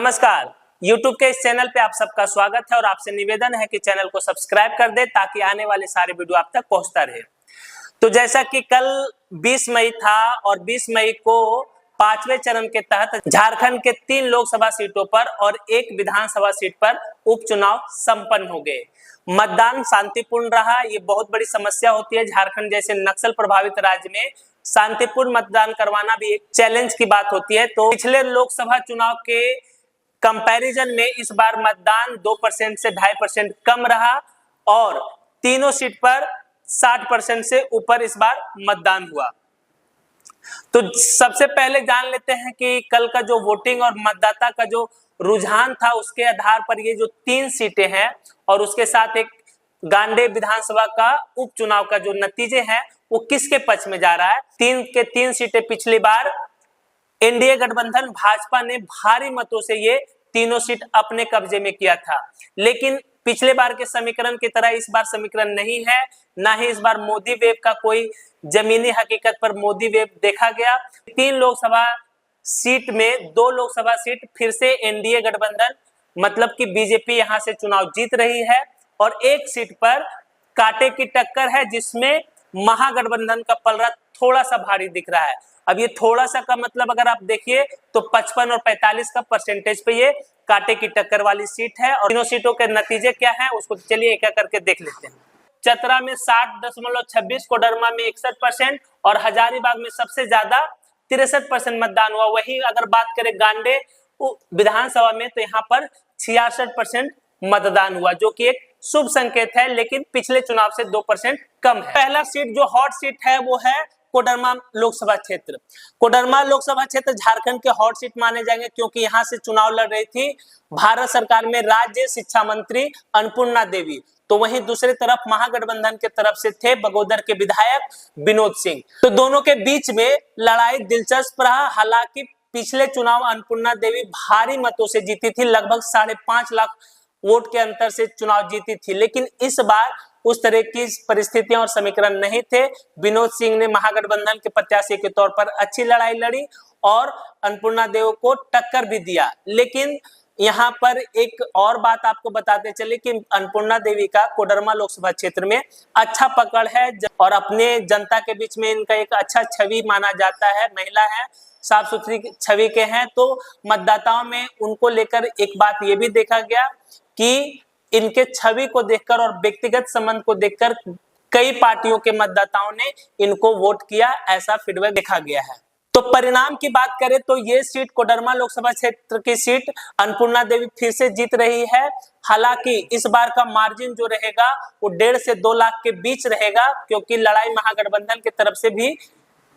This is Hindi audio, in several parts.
नमस्कार। YouTube के इस चैनल पे आप सबका स्वागत है और आपसे निवेदन है कि चैनल को सब्सक्राइब कर दे ताकि आने वाले सारे वीडियो आप तक पहुंचता रहे। तो जैसा कि कल 20 मई था और 20 मई को पांचवें चरण के तहत झारखंड के 3 लोकसभा सीटों पर और 1 विधानसभा सीट पर उपचुनाव संपन्न हो गए। मतदान शांतिपूर्ण रहा। ये बहुत बड़ी समस्या होती है झारखंड जैसे नक्सल प्रभावित राज्य में शांतिपूर्ण मतदान करवाना भी एक चैलेंज की बात होती है। तो पिछले लोकसभा चुनाव के कंपैरिजन में इस बार मतदान 2% से 2.5% कम रहा और तीनों सीट पर 60% से ऊपर इस बार मतदान हुआ। तो सबसे पहले जान लेते हैं कि कल का जो वोटिंग और मतदाता का जो रुझान था उसके आधार पर ये जो 3 सीटें हैं और उसके साथ एक गांडे विधानसभा का उपचुनाव का जो नतीजे हैं वो किसके पक्ष में जा रहा है। 3 के 3 सीटें पिछली बार एनडीए गठबंधन भाजपा ने भारी मतों से ये तीनों सीट अपने कब्जे में किया था, लेकिन पिछले बार के समीकरण की तरह इस बार समीकरण नहीं है, ना ही इस बार मोदी वेव का कोई जमीनी हकीकत पर मोदी वेव देखा गया। 3 लोकसभा सीट में 2 लोकसभा सीट फिर से एनडीए गठबंधन मतलब कि बीजेपी यहां से चुनाव जीत रही है और 1 सीट पर कांटे की टक्कर है जिसमें महागठबंधन का पलड़ा थोड़ा सा भारी दिख रहा है। अब ये थोड़ा सा का मतलब अगर आप देखिए तो 55 और 45 का परसेंटेज पे ये कांटे की टक्कर वाली सीट है। और तीनों सीटों के नतीजे क्या हैं उसको चलिए एक एक करके देख लेते हैं। चतरा में 60.26, कोडरमा में 61% और हजारीबाग में सबसे ज्यादा 63% मतदान हुआ। वही अगर बात करें गांडे विधानसभा में तो यहाँ पर 66% मतदान हुआ, जो कि एक शुभ संकेत है, लेकिन पिछले चुनाव से 2% कम है। पहला सीट जो हॉट सीट है वो है कोडरमा लोकसभा क्षेत्र। कोडरमा लोकसभा क्षेत्र झारखंड के हॉट सीट माने जाएंगे क्योंकि यहाँ से चुनाव लड़ रही थी भारत सरकार में राज्य शिक्षा मंत्री अन्नपूर्णा देवी। तो वहीं दूसरी तरफ महागठबंधन के तरफ से थे बगोदर के विधायक विनोद सिंह। तो दोनों के बीच में लड़ाई दिलचस्प रहा। हालांकि पिछले चुनाव अन्नपूर्णा देवी भारी मतों से जीती थी, लगभग 5.5 लाख वोट के अंतर से चुनाव जीती थी, लेकिन इस बार उस तरह की परिस्थितियां और समीकरण नहीं थे। विनोद सिंह ने महागठबंधन के प्रत्याशी के तौर पर अच्छी लड़ाई लड़ी और अन्नपूर्णा देवी को टक्कर भी दिया। लेकिन यहाँ पर एक और बात आपको बताते चले कि अन्नपूर्णा देवी का कोडरमा लोकसभा क्षेत्र में अच्छा पकड़ है और अपने जनता के बीच में इनका एक अच्छा छवि माना जाता है। महिला है, साफ सुथरी छवि के हैं, तो मतदाताओं में उनको लेकर एक बात ये भी देखा गया कि इनके छवि को देखकर और व्यक्तिगत संबंध को देखकर कई पार्टियों के मतदाताओं ने इनको वोट किया, ऐसा फीडबैक देखा गया है। तो परिणाम की बात करें तो ये सीट कोडरमा लोकसभा क्षेत्र की सीट अन्नपूर्णा देवी फिर से जीत रही है। हालांकि इस बार का मार्जिन जो रहेगा वो 1.5 से 2 लाख के बीच रहेगा, क्योंकि लड़ाई महागठबंधन की तरफ से भी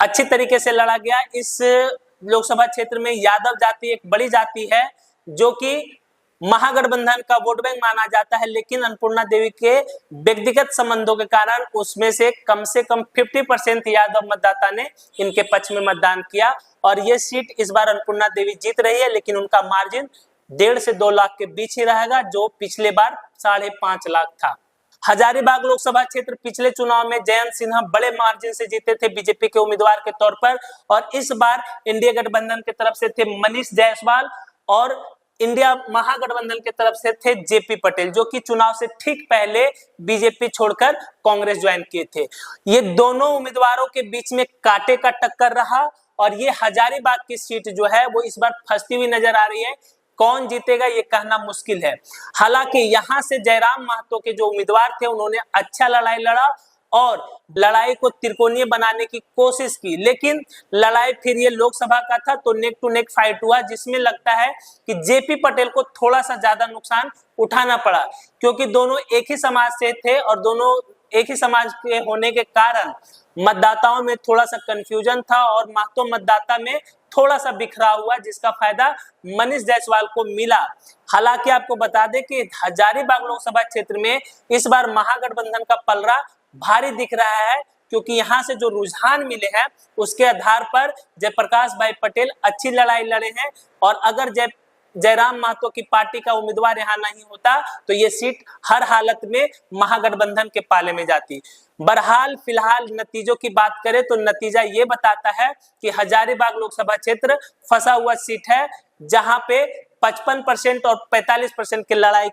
अच्छी तरीके से लड़ा गया। इस लोकसभा क्षेत्र में यादव जाति एक बड़ी जाति है जो कि महागठबंधन का वोट बैंक माना जाता है, लेकिन अन्नपूर्णा देवी के व्यक्तिगत संबंधों के कारण उसमें से कम 50% यादव मतदाता ने इनके पक्ष में मतदान किया और ये सीट इस बार अन्नपूर्णा देवी जीत रही है, लेकिन उनका मार्जिन 1.5 से 2 लाख के बीच ही रहेगा, जो पिछले बार 5.5 लाख था। हजारीबाग लोकसभा क्षेत्र पिछले चुनाव में जयंत सिन्हा बड़े मार्जिन से जीते थे बीजेपी के उम्मीदवार के तौर पर, और इस बार इंडिया गठबंधन की तरफ से थे मनीष जायसवाल और इंडिया महागठबंधन की तरफ से थे जेपी पटेल, जो कि चुनाव से ठीक पहले बीजेपी छोड़कर कांग्रेस ज्वाइन किए थे। ये दोनों उम्मीदवारों के बीच में कांटे का टक्कर रहा और ये हजारीबाग की सीट जो है वो इस बार फंसती हुई नजर आ रही है। कौन जीतेगा ये कहना मुश्किल है। हालांकि यहाँ से जयराम महतो के जो उम्मीदवार थे उन्होंने अच्छा लड़ाई लड़ा और लड़ाई को त्रिकोणीय बनाने की कोशिश की, लेकिन लड़ाई फिर ये लोकसभा का था तो नेक टू नेक फाइट हुआ, जिसमें लगता है कि जेपी पटेल को थोड़ा सा ज्यादा नुकसान उठाना पड़ा, क्योंकि दोनों एक ही समाज से थे और दोनों एक ही समाज के होने के कारण मतदाताओं में थोड़ा सा कंफ्यूजन था और महतो मतदाता में थोड़ा सा बिखराव हुआ, जिसका फायदा मनीष जायसवाल को मिला। हालांकि आपको बता दें कि हजारीबाग लोकसभा क्षेत्र में इस बार महागठबंधन का पलड़ा भारी दिख रहा है, क्योंकि यहाँ से जो रुझान मिले हैं उसके आधार पर जयप्रकाश भाई पटेल अच्छी लड़ाई लड़े हैं और अगर जयराम महतो की पार्टी का उम्मीदवार यहाँ नहीं होता तो ये सीट हर हालत में महागठबंधन के पाले में जाती। बहरहाल फिलहाल नतीजों की बात करें तो नतीजा ये बताता है कि हजारीबाग लोकसभा क्षेत्र फंसा हुआ सीट है, जहां पे 55% और 45% की लड़ाई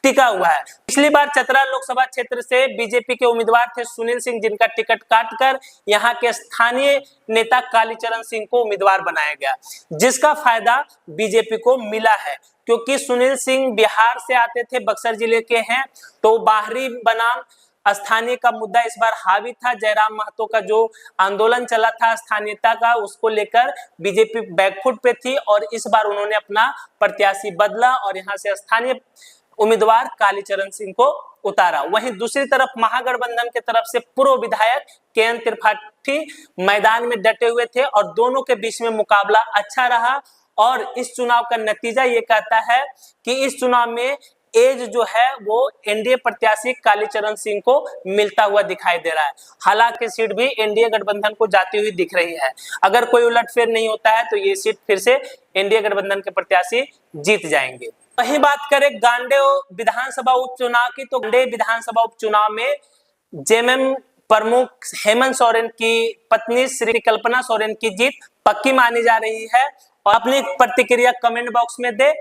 टिका हुआ है। पिछली बार चतरा लोकसभा क्षेत्र से बीजेपी के उम्मीदवार थे सुनील सिंह, जिनका टिकट काटकर यहां के स्थानीय नेता कालीचरण सिंह को उम्मीदवार बनाया गया, जिसका फायदा बीजेपी को मिला है, क्योंकि सुनील सिंह बिहार से आते थे, बक्सर जिले के हैं, तो बाहरी बनाम स्थानीय का मुद्दा इस बार हावी था। जयराम महतो का जो आंदोलन चला था स्थानीयता का, उसको लेकर बीजेपी बैकफुट पे थी और इस बार उन्होंने अपना प्रत्याशी बदला और यहां से स्थानीय उम्मीदवार कालीचरण सिंह को उतारा। वहीं दूसरी तरफ महागठबंधन की तरफ से पूर्व विधायक के.एन. त्रिपाठी मैदान में डटे हुए थे और दोनों के बीच में मुकाबला अच्छा रहा और इस चुनाव का नतीजा ये कहता है कि इस चुनाव में एज जो है वो एनडीए प्रत्याशी कालीचरण सिंह को मिलता हुआ दिखाई दे रहा है। हालांकि सीट भी एनडीए गठबंधन को जाती हुई दिख रही है। अगर कोई उलटफेर नहीं होता है तो ये सीट फिर से एनडीए गठबंधन के प्रत्याशी जीत जाएंगे। वहीं बात करें गांडेय विधानसभा उपचुनाव की, तो गांडेय विधानसभा उपचुनाव में जेएमएम प्रमुख हेमंत सोरेन की पत्नी श्री कल्पना सोरेन की जीत पक्की मानी जा रही है और अपनी प्रतिक्रिया कमेंट बॉक्स में दे।